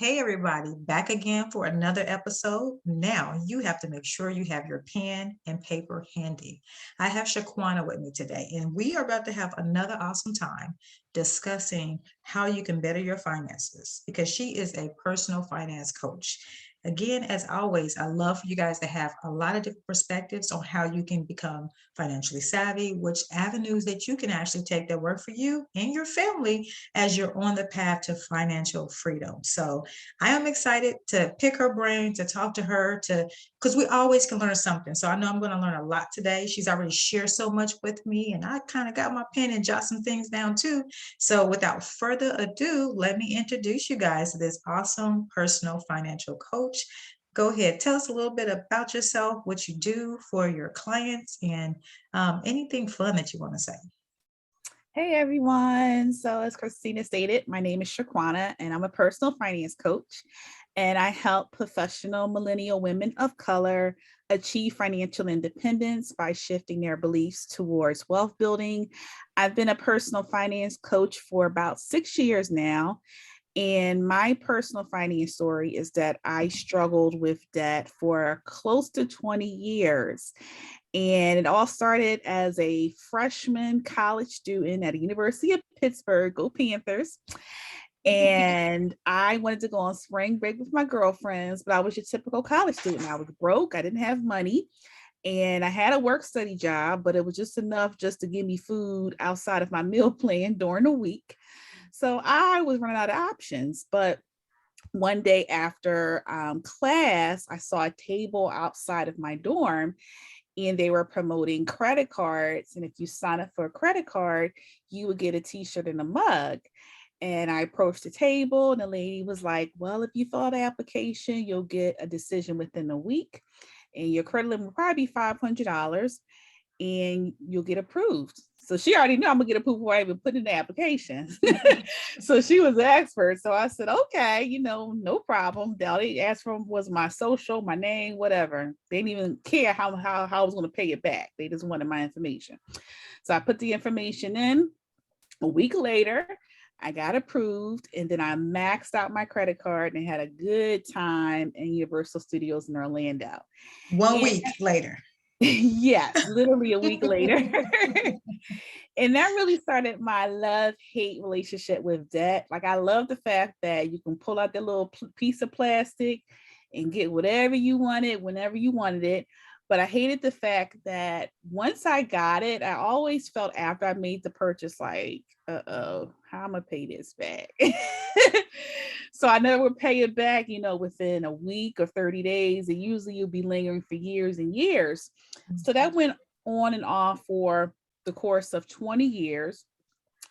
Hey, everybody, back again for another episode. Now you have to make sure you have your pen and paper handy. I have Shaquana with me today, and we are about to have another awesome time discussing how you can better your finances because she is a personal finance coach. Again, as always, I love for you guys to have a lot of different perspectives on how you can become financially savvy, which avenues that you can actually take that work for you and your family as you're on the path to financial freedom. So, I am excited to pick her brain, to talk to her, to because we always can learn something. So I know I'm going to learn a lot today. She's already shared so much with me, and I kind of got my pen and jot some things down too. So without further ado, let me introduce you guys to this awesome personal financial coach. Go ahead, tell us a little bit about yourself, what you do for your clients, and anything fun that you want to say. Hey everyone. So as Christina stated, my name is Shaquana and I'm a personal finance coach and I help professional millennial women of color achieve financial independence by shifting their beliefs towards wealth building. I've been a personal finance coach for about 6 years now. And my personal finance story is that I struggled with debt for close to 20 years. And it all started as a freshman college student at the University of Pittsburgh, go Panthers. And I wanted to go on spring break with my girlfriends, but I was your typical college student. I was broke, I didn't have money, and I had a work study job, but it was just enough just to give me food outside of my meal plan during the week. So I was running out of options. But one day after class, I saw a table outside of my dorm and they were promoting credit cards. And if you sign up for a credit card, you would get a t-shirt and a mug. And I approached the table and the lady was like, well, if you fill out the application, you'll get a decision within a week. And your credit limit will probably be $500 and you'll get approved. So she already knew I'm gonna get approved before I even put in the application. So she was the expert. So I said, okay, no problem. All they asked for was my social, my name, whatever. They didn't even care how I was gonna pay it back. They just wanted my information. So I put the information in. A week later, I got approved, and then I maxed out my credit card and had a good time in Universal Studios in Orlando. One And week later. yes, literally a week later. And that really started my love-hate relationship with debt. Like, I love the fact that you can pull out that little piece of plastic and get whatever you wanted whenever you wanted it. But I hated the fact that once I got it, I always felt after I made the purchase like, uh-oh, how am I gonna pay this back? So I never would pay it back, within a week or 30 days. And usually you'll be lingering for years and years. So that went on and off for the course of 20 years.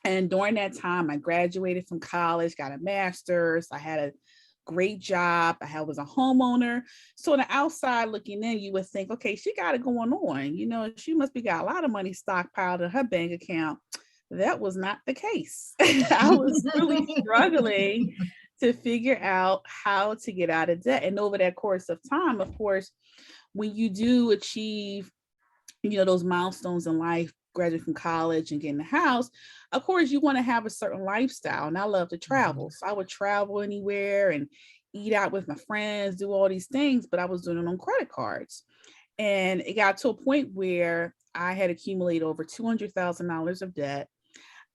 And during that time, I graduated from college, got a master's. I had a great job. Was a homeowner. So on the outside looking in, you would think, okay, she got it going on. She must be got a lot of money stockpiled in her bank account. That was not the case. I was really struggling to figure out how to get out of debt. And over that course of time, of course, when you do achieve those milestones in life, graduate from college and getting a house, of course, you want to have a certain lifestyle. And I love to travel. So I would travel anywhere and eat out with my friends, do all these things, but I was doing it on credit cards. And it got to a point where I had accumulated over $200,000 of debt.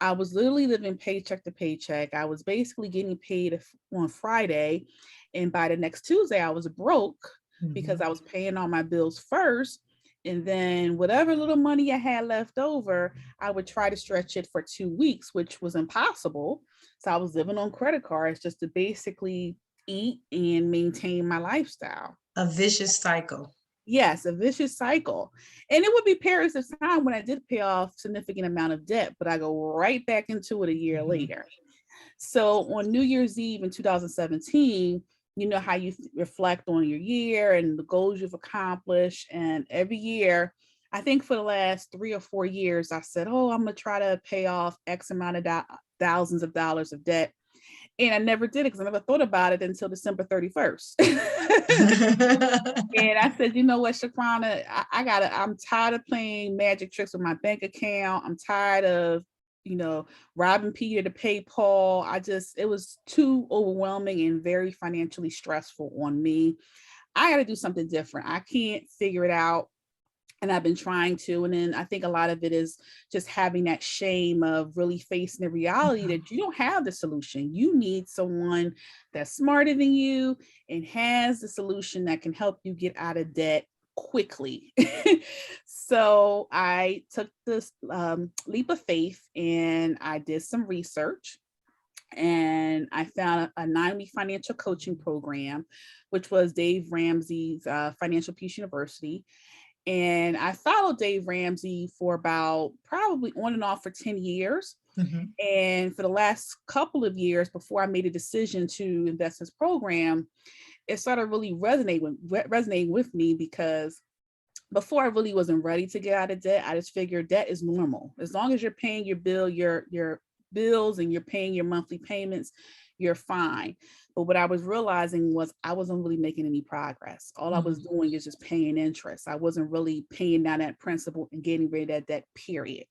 I was literally living paycheck to paycheck. I was basically getting paid on Friday. And by the next Tuesday, I was broke because I was paying all my bills first. And then whatever little money I had left over, I would try to stretch it for 2 weeks, which was impossible. So I was living on credit cards just to basically eat and maintain my lifestyle. A vicious cycle. Yes, a vicious cycle. And it would be periods of time when I did pay off significant amount of debt, but I go right back into it a year later. So on New Year's Eve in 2017, you know how you reflect on your year and the goals you've accomplished. And every year, I think for the last 3 or 4 years, I said, oh, I'm going to try to pay off X amount of thousands of dollars of debt. And I never did it because I never thought about it until December 31st. And I said, you know what, Shaquana, I'm tired of playing magic tricks with my bank account. I'm tired of robbing Peter to pay Paul. It was too overwhelming and very financially stressful on me. I got to do something different. I can't figure it out. And I've been trying to. And then I think a lot of it is just having that shame of really facing the reality that you don't have the solution. You need someone that's smarter than you and has the solution that can help you get out of debt quickly. So I took this leap of faith and I did some research. And I found a 9-week financial coaching program, which was Dave Ramsey's Financial Peace University. And I followed Dave Ramsey for about probably on and off for 10 years. Mm-hmm. And for the last couple of years before I made a decision to invest in this program, it started really resonating with me, because before I really wasn't ready to get out of debt. I just figured debt is normal. As long as you're paying your bills and you're paying your monthly payments, you're fine. But what I was realizing was I wasn't really making any progress. All I was doing is just paying interest. I wasn't really paying down that principal and getting rid of that debt, period.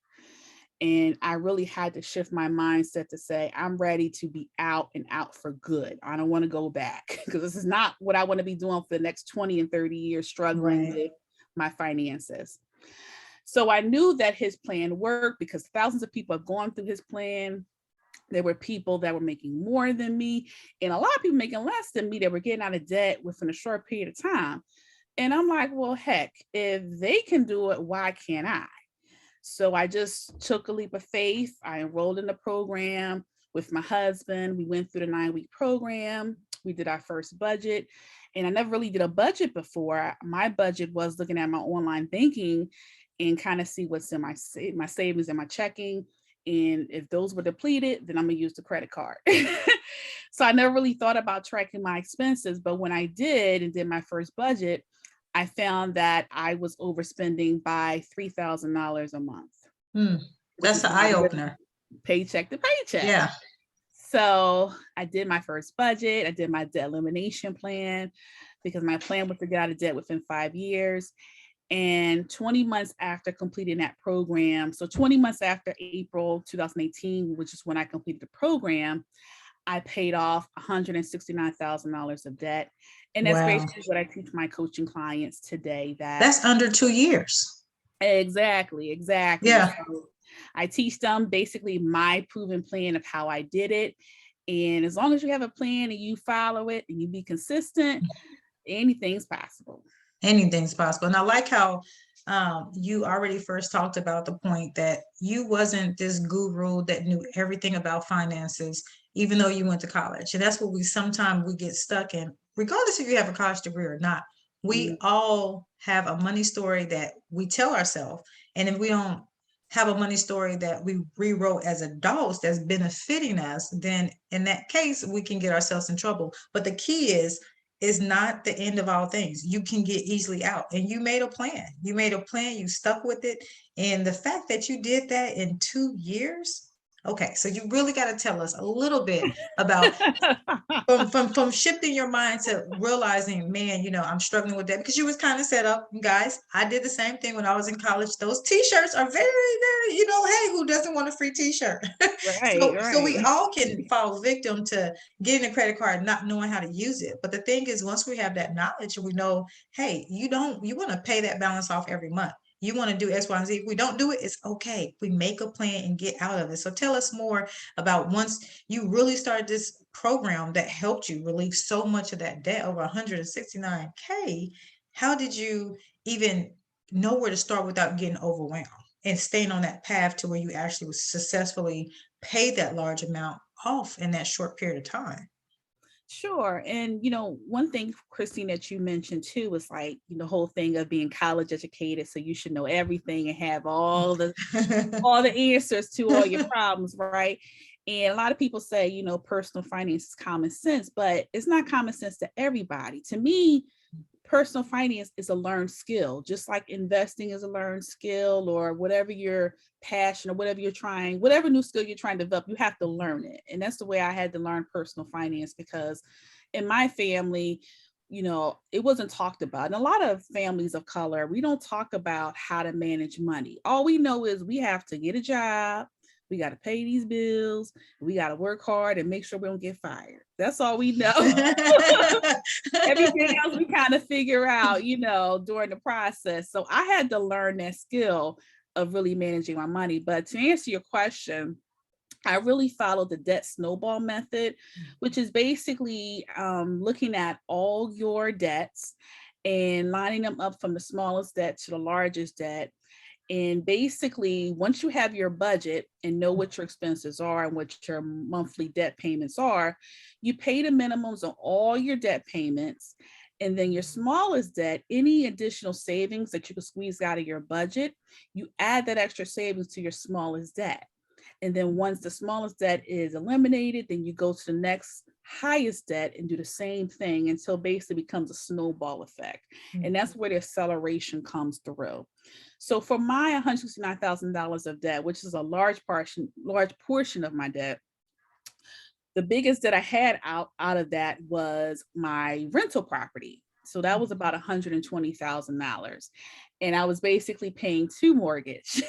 And I really had to shift my mindset to say, I'm ready to be out and out for good. I don't want to go back, because this is not what I want to be doing for the next 20 and 30 years, struggling with my finances. So I knew that his plan worked because thousands of people have gone through his plan. There were people that were making more than me, and a lot of people making less than me that were getting out of debt within a short period of time. And I'm like, well, heck, if they can do it, why can't I? So I just took a leap of faith. I enrolled in the program with my husband. We went through the 9-week program. We did our first budget. And I never really did a budget before. My budget was looking at my online banking and kind of see what's in my savings and my checking. And if those were depleted, then I'm going to use the credit card. So I never really thought about tracking my expenses. But when I did and did my first budget, I found that I was overspending by $3,000 a month. That's the eye opener. Paycheck to paycheck. Yeah. So I did my first budget. I did my debt elimination plan, because my plan was to get out of debt within 5 years. And 20 months after completing that program, so 20 months after April 2018, which is when I completed the program, I paid off $169,000 of debt. And that's basically what I teach my coaching clients today. That's under 2 years. Exactly. Yeah. So I teach them basically my proven plan of how I did it. And as long as you have a plan and you follow it and you be consistent, anything's possible. Anything's possible. And I like how you already first talked about the point that you wasn't this guru that knew everything about finances, even though you went to college. And that's what sometimes we get stuck in, regardless if you have a college degree or not. We all have a money story that we tell ourselves. And if we don't have a money story that we rewrote as adults that's benefiting us, then in that case, we can get ourselves in trouble. But the key is not the end of all things. You can get easily out, and you made a plan. You stuck with it. And the fact that you did that in 2 years. Okay. So you really got to tell us a little bit about from shifting your mind to realizing, man, I'm struggling with that, because you was kind of set up. Guys, I did the same thing when I was in college. Those t-shirts are very, very, hey, who doesn't want a free t-shirt? Right. So we all can fall victim to getting a credit card, not knowing how to use it. But the thing is, once we have that knowledge and we know, hey, you want to pay that balance off every month. You want to do X, Y, and Z. If we don't do it, it's okay. We make a plan and get out of it. So tell us more about once you really started this program that helped you relieve so much of that debt, over 169K. How did you even know where to start without getting overwhelmed and staying on that path to where you actually was successfully paid that large amount off in that short period of time? Sure. And, one thing, Christine, that you mentioned too, was like, the whole thing of being college educated. So you should know everything and have all the answers to all your problems, right? And a lot of people say, personal finance is common sense, but it's not common sense to everybody. To me, personal finance is a learned skill, just like investing is a learned skill, or whatever your passion or whatever new skill you're trying to develop, you have to learn it. And that's the way I had to learn personal finance, because in my family, it wasn't talked about. And a lot of families of color, we don't talk about how to manage money. All we know is we have to get a job, We got to pay these bills. We got to work hard and make sure we don't get fired. That's all we know. Everything else we kind of figure out, during the process. So I had to learn that skill of really managing my money. But to answer your question, I really followed the debt snowball method, which is basically looking at all your debts and lining them up from the smallest debt to the largest debt. And basically, once you have your budget and know what your expenses are and what your monthly debt payments are, you pay the minimums on all your debt payments. And then your smallest debt, any additional savings that you can squeeze out of your budget, you add that extra savings to your smallest debt. And then once the smallest debt is eliminated, then you go to the next highest debt and do the same thing until basically becomes a snowball effect. And that's where the acceleration comes through. So for my $169,000 of debt, which is a large portion of my debt, the biggest that I had out of that was my rental property. So that was about $120,000. And I was basically paying 2 mortgage.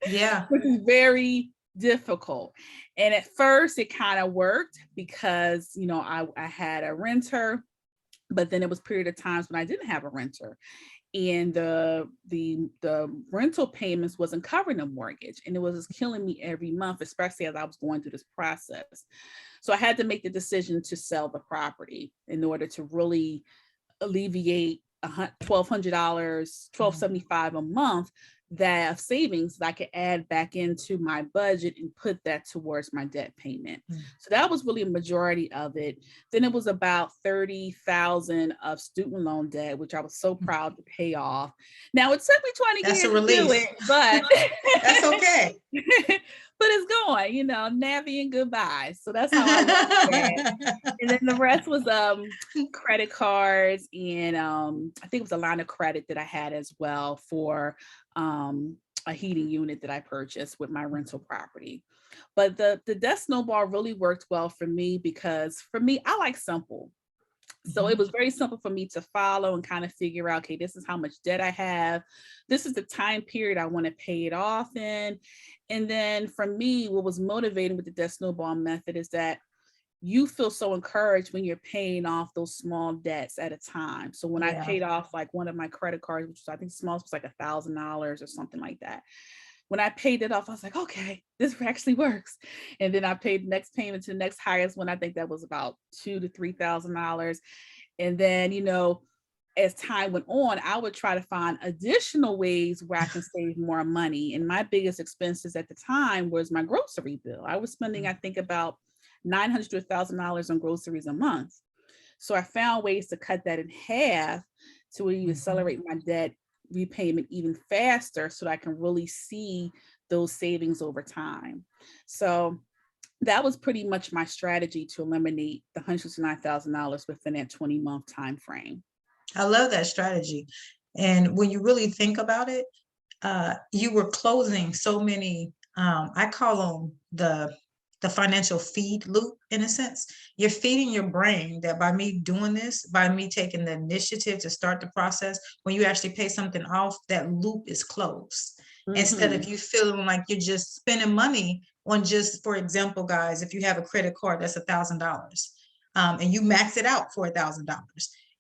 Yeah. Which is very difficult. And at first it kind of worked because, I had a renter, but then it was a period of times when I didn't have a renter. And the rental payments wasn't covering the mortgage. And it was just killing me every month, especially as I was going through this process. So I had to make the decision to sell the property in order to really alleviate $1,200, $1,275 a month that of savings that I could add back into my budget and put that towards my debt payment. So that was really a majority of it. Then it was about $30,000 of student loan debt, which I was so proud to pay off. Now it took me 20 years to do it, but that's okay. But it's going, navy and goodbye. So that's how I look at it. And then the rest was credit cards and I think it was a line of credit that I had as well for a heating unit that I purchased with my rental property. But the debt snowball really worked well for me because for me, I like simple. So it was very simple for me to follow and kind of figure out, okay, this is how much debt I have. This is the time period I want to pay it off in. And then for me, what was motivating with the debt snowball method is that you feel so encouraged when you're paying off those small debts at a time. So when I paid off like one of my credit cards, which was, I think smallest was like $1,000 or something like that. When I paid it off, I was like, okay, this actually works. And then I paid the next payment to the next highest one. I think that was about $2,000 to $3,000. And then, as time went on, I would try to find additional ways where I can save more money. And my biggest expenses at the time was my grocery bill. I was spending, I think, about $900 to $1,000 on groceries a month. So I found ways to cut that in half to even accelerate my debt repayment even faster so that I can really see those savings over time. So that was pretty much my strategy to eliminate the $109,000 within that 20-month time frame. I love that strategy. And when you really think about it, you were closing so many, I call them the financial feed loop in a sense. You're feeding your brain that by me doing this, by me taking the initiative to start the process, when you actually pay something off, that loop is closed. Instead of you feeling like you're just spending money on just, for example, guys, if you have a credit card, that's $1,000 and you max it out for $1,000.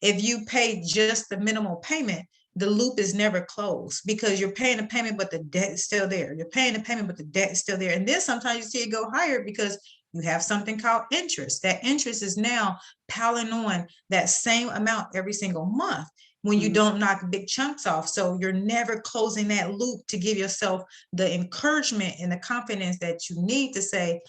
If you pay just the minimal payment, the loop is never closed because you're paying the payment, but the debt is still there. You're paying the payment, but the debt is still there. And then sometimes you see it go higher because you have something called interest. That interest is now piling on that same amount every single month when you don't knock big chunks off. So you're never closing that loop to give yourself the encouragement and the confidence that you need to say,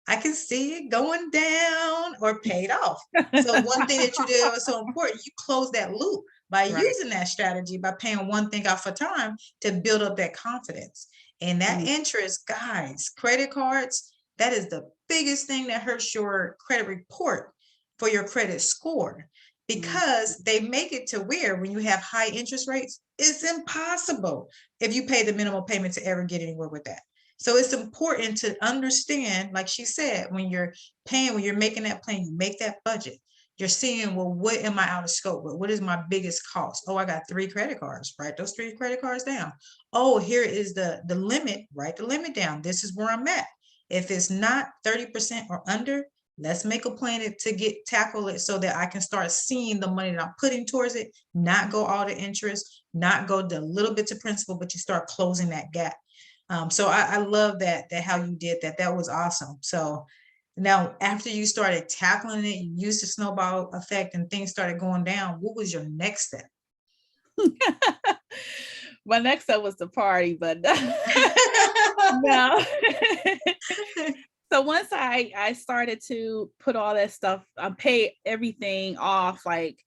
I can see it going down or paid off. So one thing that you did was so important, you close that loop by using that strategy, by paying one thing off a time to build up that confidence. And that interest, guys, credit cards, that is the biggest thing that hurts your credit report for your credit score, because they make it to where when you have high interest rates, it's impossible if you pay the minimum payment to ever get anywhere with that. So it's important to understand, like she said, when you're paying, when you're making that plan, you make that budget. You're seeing, well, what am I out of scope with? What is my biggest cost? Oh, I got 3 credit cards. Write those 3 credit cards down. Oh, here is the limit. Write the limit down. This is where I'm at. If it's not 30% or under, let's make a plan to tackle it so that I can start seeing the money that I'm putting towards it, not go all the interest, not go a little bit to principal, but you start closing that gap. So I love that how you did that. That was awesome. So now, after you started tackling it, you used the snowball effect and things started going down. What was your next step? My next step was the party, but no. So once I started to put all that stuff, pay everything off, like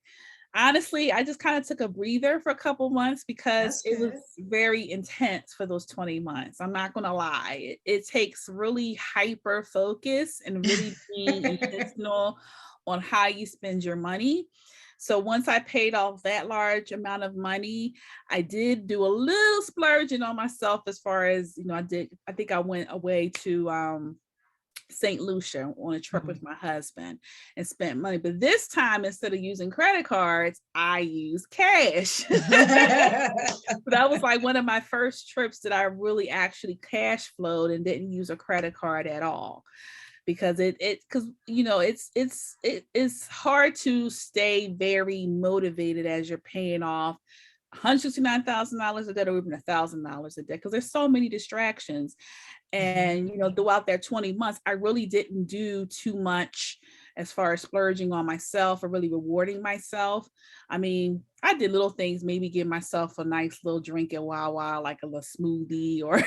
honestly, I just kind of took a breather for a couple months because That's it was good. very intense for those 20 months. I'm not gonna lie. It takes really hyper focus and really being intentional on how you spend your money. So once I paid off that large amount of money, I did do a little splurging on myself as far as, I think I went away to St. Lucia on a trip with my husband and spent money. But this time, instead of using credit cards, I used cash. That was like one of my first trips that I really actually cash flowed and didn't use a credit card at all. Because it's hard to stay very motivated as you're paying off $169,000 a day or even $1,000 a day because there's so many distractions. And throughout that 20 months, I really didn't do too much as far as splurging on myself or really rewarding myself. I mean, I did little things, maybe give myself a nice little drink at Wawa, like a little smoothie, or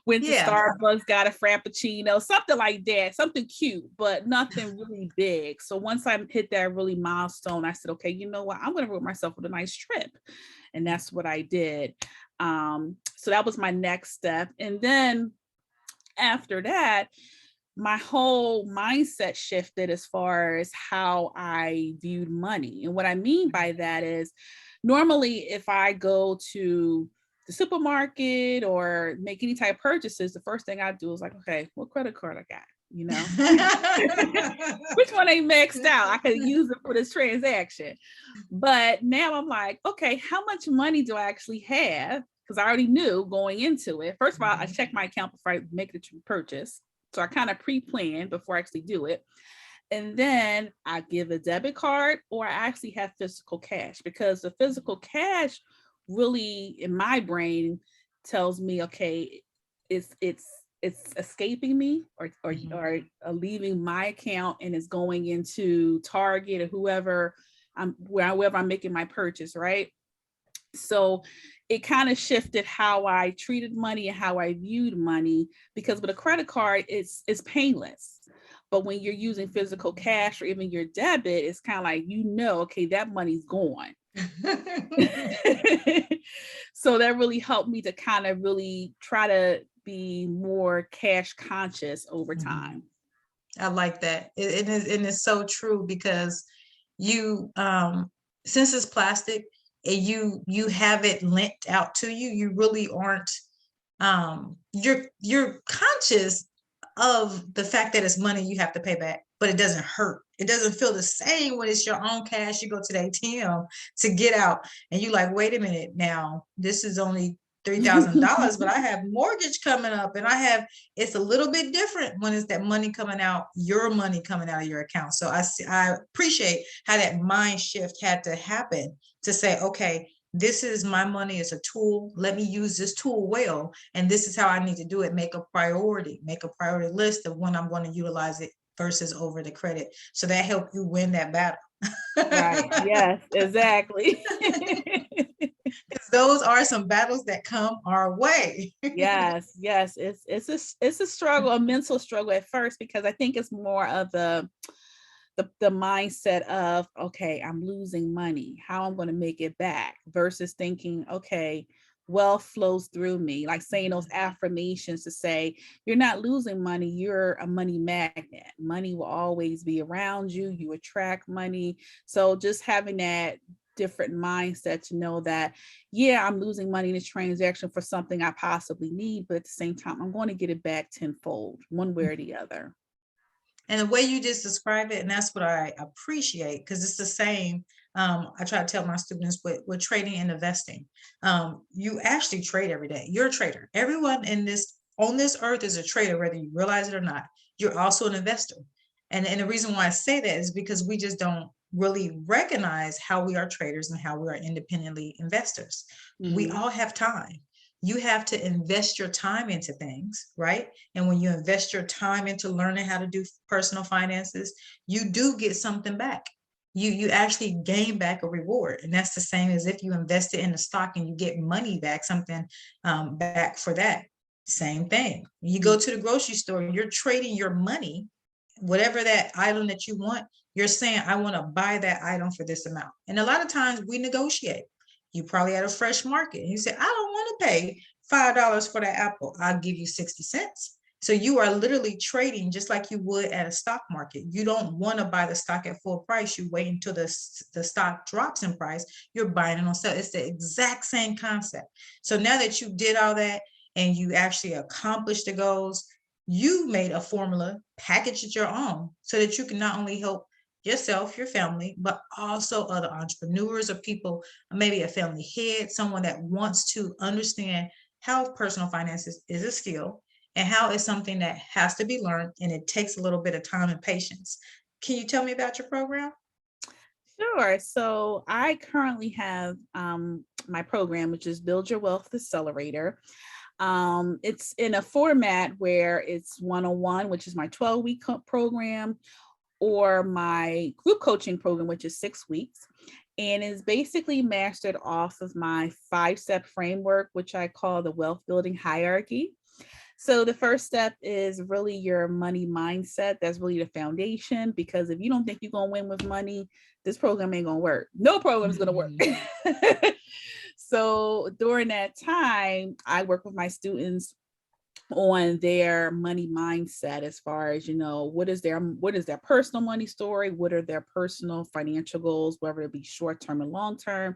went to Starbucks, got a Frappuccino, something like that, something cute, but nothing really big. So once I hit that really milestone, I said, okay, you know what? I'm going to reward myself with a nice trip. And that's what I did. So that was my next step. And then after that, my whole mindset shifted as far as how I viewed money. And what I mean by that is normally if I go to the supermarket or make any type of purchases, the first thing I do is like, okay, what credit card I got? Which one ain't maxed out? I could use it for this transaction. But now I'm like, okay, how much money do I actually have? Because I already knew going into it. First of all, I check my account before I make the purchase. So I kind of pre-plan before I actually do it. And then I give a debit card or I actually have physical cash because the physical cash really in my brain tells me, okay, it's escaping me or leaving my account and is going into Target or whoever wherever I'm making my purchase, right? So it kind of shifted how I treated money and how I viewed money because with a credit card, it's painless. But when you're using physical cash or even your debit, it's kind of like, okay, that money's gone. So that really helped me to kind of really try to be more cash conscious over time. I like that. It is so true because you, since it's plastic and you have it lent out to you, you really aren't, you're conscious of the fact that it's money you have to pay back, but it doesn't hurt. It doesn't feel the same when it's your own cash. You go to the ATM to get out and you like, wait a minute, now this is only $3,000, but I have mortgage coming up and it's a little bit different when it's that money coming out, your money coming out of your account. So I appreciate how that mind shift had to happen to say, okay, this is my money as a tool. Let me use this tool well. And this is how I need to do it. Make a priority list of when I'm going to utilize it versus over the credit. So that helped you win that battle. Right. Yes, exactly. Those are some battles that come our way. Yes. It's a struggle, a mental struggle at first, because I think it's more of the mindset of, okay, I'm losing money, how I'm going to make it back, versus thinking, okay, wealth flows through me, like saying those affirmations to say, you're not losing money, you're a money magnet. Money will always be around you. You attract money. So just having that different mindset to know that, yeah, I'm losing money in this transaction for something I possibly need, but at the same time, I'm going to get it back tenfold, one way or the other. And the way you just describe it, and that's what I appreciate, because it's the same. I try to tell my students with trading and investing. You actually trade every day. You're a trader. Everyone in this on this earth as a trader, whether you realize it or not, you're also an investor. And the reason why I say that is because we just don't really recognize how we are traders and how we are independently investors. We Mhm. all have time. You have to invest your time into things, right? And when you invest your time into learning how to do personal finances, you do get something back. You actually gain back a reward, and that's the same as if you invested in a stock and you get money back, something back for that. Same thing. You go to the grocery store, you're trading your money, whatever that item that you want, you're saying, I want to buy that item for this amount. And a lot of times we negotiate. You probably at a fresh market. You say, I don't want to pay $5 for that apple. I'll give you 60 cents. So you are literally trading just like you would at a stock market. You don't want to buy the stock at full price. You wait until the stock drops in price. You're buying it on sale. It's the exact same concept. So now that you did all that and you actually accomplished the goals, you made a formula, package it your own so that you can not only help yourself, your family, but also other entrepreneurs or people, maybe a family head, someone that wants to understand how personal finances is a skill and how it's something that has to be learned and it takes a little bit of time and patience. Can you tell me about your program? Sure. So I currently have my program, which is Build Your Wealth Accelerator. It's in a format where it's 101, which is my 12-week program, or my group coaching program, which is 6 weeks. And is basically mastered off of my 5-step framework, which I call the wealth building hierarchy. So the first step is really your money mindset. That's really the foundation, because if you don't think you're going to win with money, this program ain't going to work. No program is going to work. So during that time, I work with my students on their money mindset, as far as, what is their personal money story, what are their personal financial goals, whether it be short-term and long-term,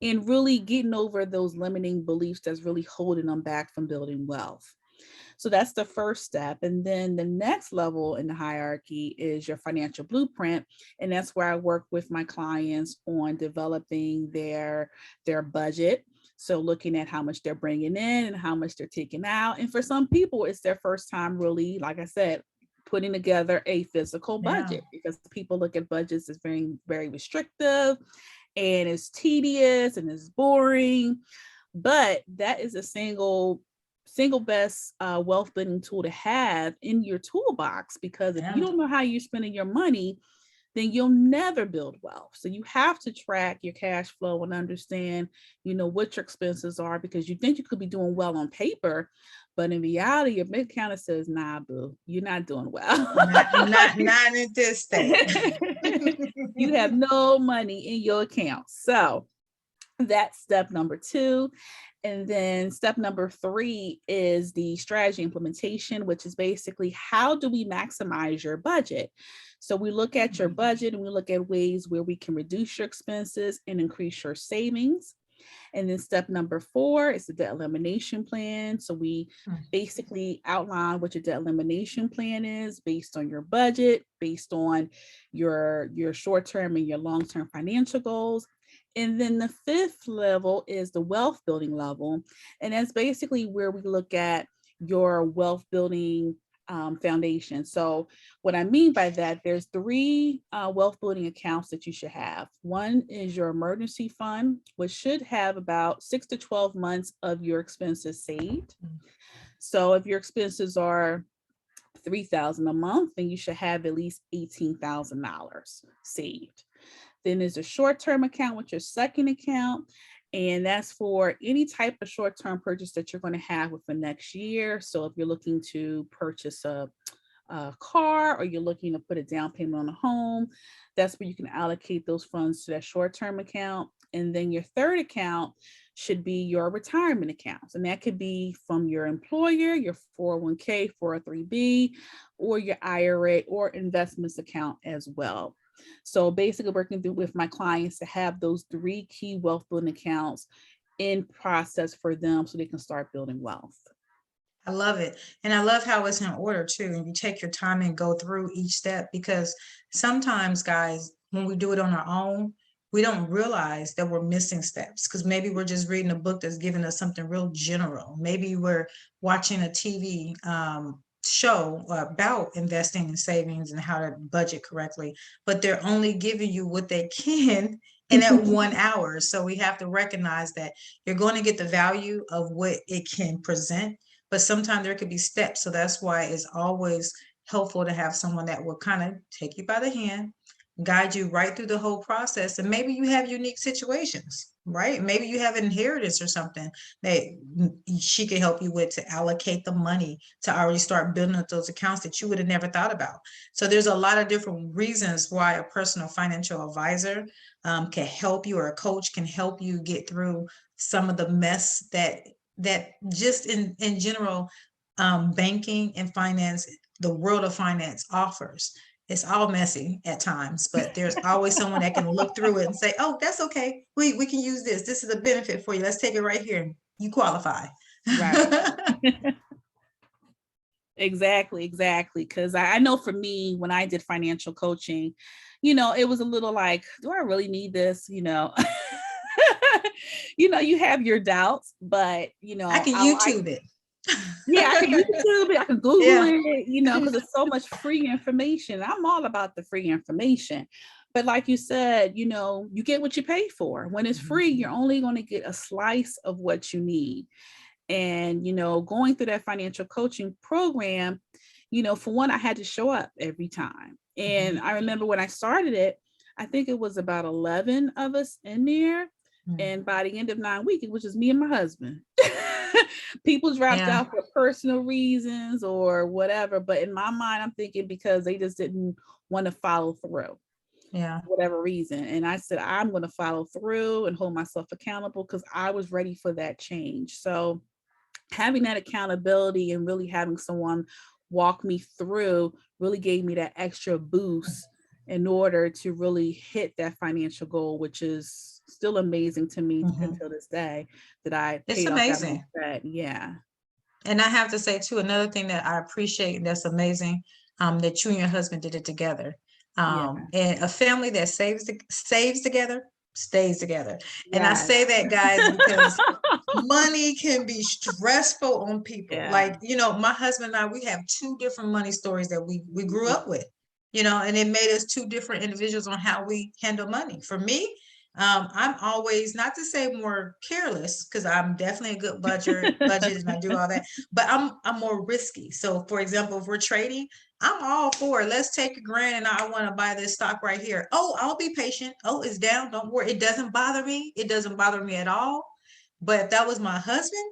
and really getting over those limiting beliefs that's really holding them back from building wealth. So that's the first step. And then the next level in the hierarchy is your financial blueprint. And that's where I work with my clients on developing their budget. So looking at how much they're bringing in and how much they're taking out. And for some people, it's their first time really, like I said, putting together a physical budget, because people look at budgets as very, very restrictive and it's tedious and it's boring. But that is a single best wealth building tool to have in your toolbox, because if you don't know how you're spending your money, then you'll never build wealth. So you have to track your cash flow and understand, what your expenses are, because you think you could be doing well on paper, but in reality, your bank account says, nah, boo, you're not doing well. not in this state. You have no money in your account. So that's step number 2. And then step number 3 is the strategy implementation, which is basically, how do we maximize your budget? So we look at your budget and we look at ways where we can reduce your expenses and increase your savings. And then step number 4 is the debt elimination plan. So we basically outline what your debt elimination plan is based on your budget, based on your short-term and your long-term financial goals. And then the 5th level is the wealth building level. And that's basically where we look at your wealth building foundation. So what I mean by that, there's 3 wealth building accounts that you should have. One is your emergency fund, which should have about 6 to 12 months of your expenses saved. So if your expenses are $3,000 a month, then you should have at least $18,000 saved. Then there's a short-term account, which is your second account. And that's for any type of short-term purchase that you're going to have within the next year. So if you're looking to purchase a car, or you're looking to put a down payment on a home, that's where you can allocate those funds to that short-term account. And then your third account should be your retirement accounts. And that could be from your employer, your 401k, 403b, or your IRA or investments account as well. So basically working through with my clients to have those 3 key wealth building accounts in process for them so they can start building wealth. I love it. And I love how it's in order too. And you take your time and go through each step, because sometimes, guys, when we do it on our own, we don't realize that we're missing steps because maybe we're just reading a book that's giving us something real general. Maybe we're watching a TV show about investing and savings and how to budget correctly, but they're only giving you what they can in that 1 hour. So we have to recognize that you're going to get the value of what it can present, but sometimes there could be steps. So that's why it's always helpful to have someone that will kind of take you by the hand, guide you right through the whole process. And maybe you have unique situations, right? Maybe you have inheritance or something that she can help you with to allocate the money to already start building up those accounts that you would have never thought about. So there's a lot of different reasons why a personal financial advisor can help you, or a coach can help you get through some of the mess that just in general, banking and finance, the world of finance offers. It's all messy at times, but there's always someone that can look through it and say, oh, that's okay. We can use this. This is a benefit for you. Let's take it right here. You qualify. Right. Exactly. Because I know for me, when I did financial coaching, it was a little like, do I really need this? You have your doubts, but I can YouTube it. Yeah, I can YouTube it, I can Google Yeah. it, because there's so much free information. I'm all about the free information. But like you said, you get what you pay for. When it's free, you're only going to get a slice of what you need. And, going through that financial coaching program, for one, I had to show up every time. And I remember when I started it, I think it was about 11 of us in there. And by the end of 9 weeks, it was just me and my husband. People dropped out for personal reasons or whatever. But in my mind, I'm thinking because they just didn't want to follow through. Yeah. For whatever reason. And I said, I'm going to follow through and hold myself accountable because I was ready for that change. So having that accountability and really having someone walk me through really gave me that extra boost in order to really hit that financial goal, which is still amazing to me until this day that I paid off that much debt. Yeah. And I have to say too, another thing that I appreciate that's amazing, that you and your husband did it together. And a family that saves together stays together. And I say that, guys, because money can be stressful on people. Like, my husband and I, we have two different money stories that we grew up with, and it made us two different individuals on how we handle money. For me, I'm always, not to say more careless, because I'm definitely a good budget and I do all that, but I'm more risky. So for example, if we're trading, I'm all for it. Let's take $1,000 and I want to buy this stock right here. Oh, I'll be patient. Oh, it's down. Don't worry. It doesn't bother me. It doesn't bother me at all. But if that was my husband,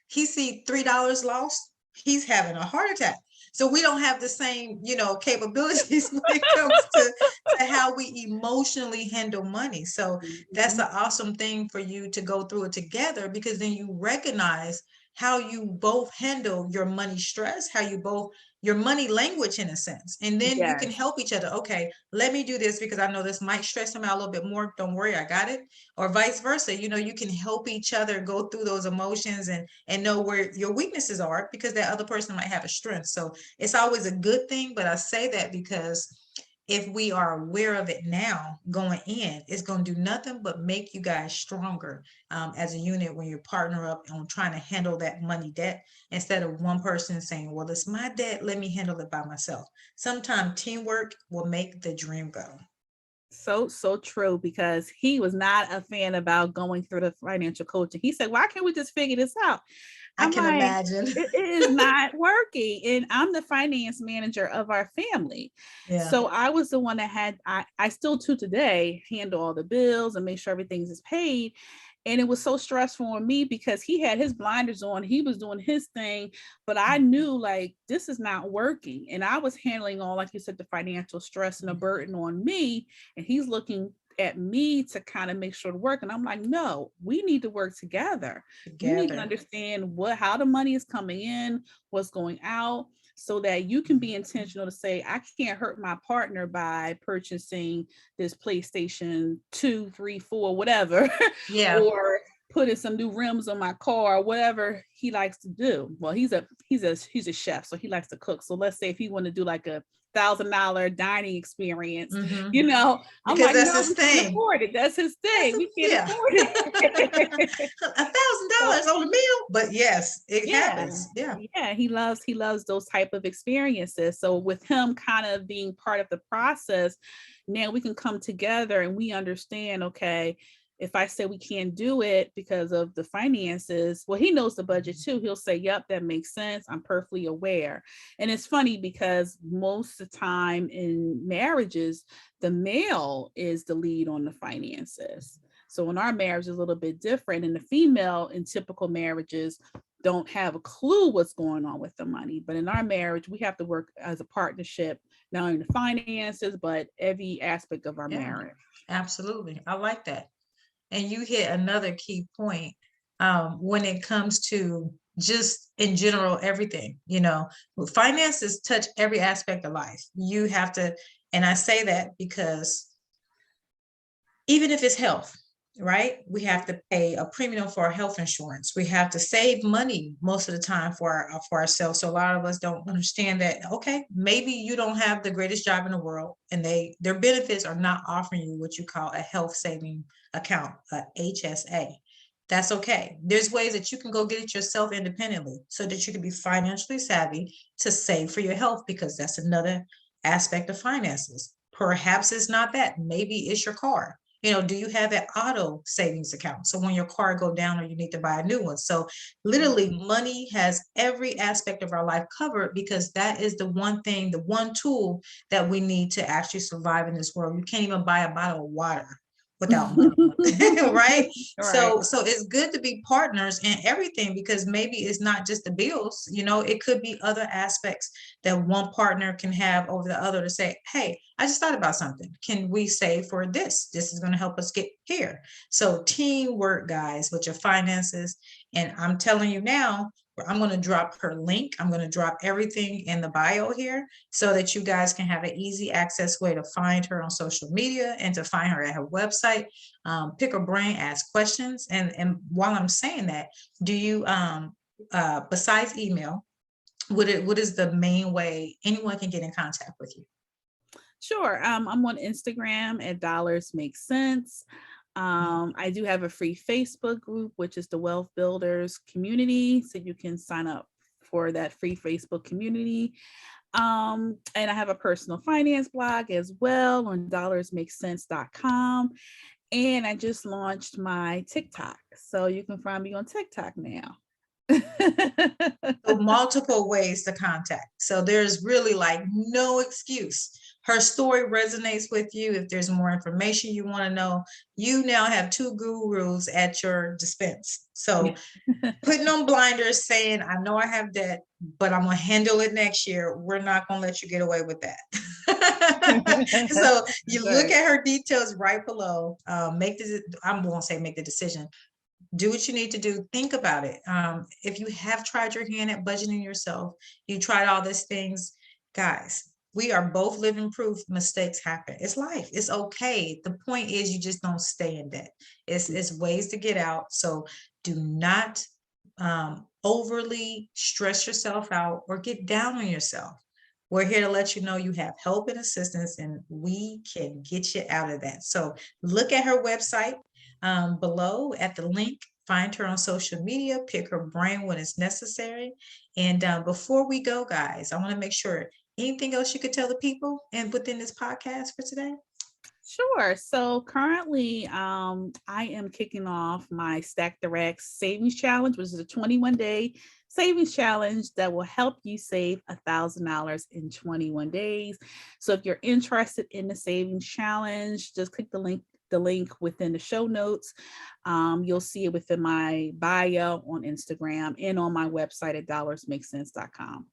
he see $3 lost, he's having a heart attack. So we don't have the same, capabilities when it comes to how we emotionally handle money. So that's an awesome thing for you to go through it together, because then you recognize how you both handle your money stress, how you both, your money language in a sense. And then you can help each other. Okay, let me do this because I know this might stress him out a little bit more. Don't worry, I got it. Or vice versa. You can help each other go through those emotions and know where your weaknesses are, because that other person might have a strength. So it's always a good thing. But I say that because if we are aware of it now going in, it's going to do nothing but make you guys stronger as a unit when you partner up on trying to handle that money debt, instead of one person saying, well, it's my debt, let me handle it by myself. Sometimes teamwork will make the dream go. So true, because he was not a fan about going through the financial coaching. He said, why can't we just figure this out? I can imagine. It is not working. And I'm the finance manager of our family. Yeah. So I was the one that had, I still to today handle all the bills and make sure everything is paid. And it was so stressful on me because he had his blinders on, he was doing his thing, but I knew like, this is not working. And I was handling all, like you said, the financial stress and the burden on me. And he's looking at me to kind of make sure to work. And I'm like, no, we need to work together. You need to understand how the money is coming in, what's going out, so that you can be intentional to say, I can't hurt my partner by purchasing this PlayStation 2, 3, 4, whatever. Yeah. Or putting some new rims on my car, whatever he likes to do. Well, he's a chef, so he likes to cook. So let's say if he want to do like a $1,000 dining experience. Mhm. You know, I'm Because like, that's no, his we can't thing. afford it. That's his thing. We can't Yeah. afford it. So $1,000 on a meal, but yes, it yeah, happens. Yeah. yeah, he loves those type of experiences. So with him kind of being part of the process, now we can come together and we understand, okay, if I say we can't do it because of the finances, well, he knows the budget too. He'll say, yep, that makes sense. I'm perfectly aware. And it's funny because most of the time in marriages, the male is the lead on the finances. So in our marriage is a little bit different. And the female in typical marriages don't have a clue what's going on with the money. But in our marriage, we have to work as a partnership, not only the finances, but every aspect of our Yeah. marriage. Absolutely. I like that. And you hit another key point when it comes to just in general everything. Finances touch every aspect of life. You have to, and I say that because even if it's health, right? We have to pay a premium for our health insurance. We have to save money most of the time for ourselves. So a lot of us don't understand that. Okay, maybe you don't have the greatest job in the world, and their benefits are not offering you what you call a health saving account, a HSA. That's okay. There's ways that you can go get it yourself independently so that you can be financially savvy to save for your health, because that's another aspect of finances. Perhaps it's not that. Maybe it's your car. Do you have an auto savings account? So when your car go down or you need to buy a new one. So literally money has every aspect of our life covered, because that is the one thing, the one tool that we need to actually survive in this world. You can't even buy a bottle of water without money. Right? Right. So it's good to be partners in everything, because maybe it's not just the bills, it could be other aspects that one partner can have over the other to say, hey, I just thought about something. Can we save for this? This is going to help us get here. So teamwork, guys, with your finances. And I'm telling you now, I'm going to drop her link. I'm going to drop everything in the bio here so that you guys can have an easy access way to find her on social media and to find her at her website. Pick her brain, ask questions. And while I'm saying that, do you, besides email, what is the main way anyone can get in contact with you? Sure. I'm on Instagram at Dollars Make Sense. I do have a free Facebook group, which is the Wealth Builders community. So you can sign up for that free Facebook community. And I have a personal finance blog as well on dollarsmakesense.com. And I just launched my TikTok. So you can find me on TikTok now. So multiple ways to contact. So there's really like no excuse. Her story resonates with you. If there's more information you want to know, you now have two gurus at your dispense. So putting on blinders, saying, I know I have debt, but I'm going to handle it next year. We're not going to let you get away with that. So you look at her details right below. I won't say make the decision. Do what you need to do. Think about it. If you have tried your hand at budgeting yourself, you tried all these things, guys, we are both living proof mistakes happen. It's life. It's okay. The point is you just don't stay in debt. It's ways to get out. So do not overly stress yourself out or get down on yourself. We're here to let you know you have help and assistance, and we can get you out of that. So look at her website below at the link. Find her on social media, pick her brain when it's necessary. And before we go, guys, I want to make sure, anything else you could tell the people and within this podcast for today? Sure. So currently, I am kicking off my Stack the Racks Savings Challenge, which is a 21-day savings challenge that will help you save $1,000 in 21 days. So if you're interested in the savings challenge, just click the link within the show notes. You'll see it within my bio on Instagram and on my website at dollarsmakesense.com.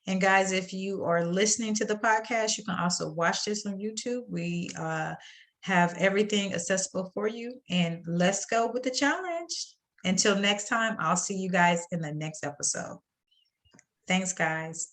And guys, if you are listening to the podcast, you can also watch this on YouTube. We have everything accessible for you. And let's go with the challenge. Until next time, I'll see you guys in the next episode. Thanks, guys.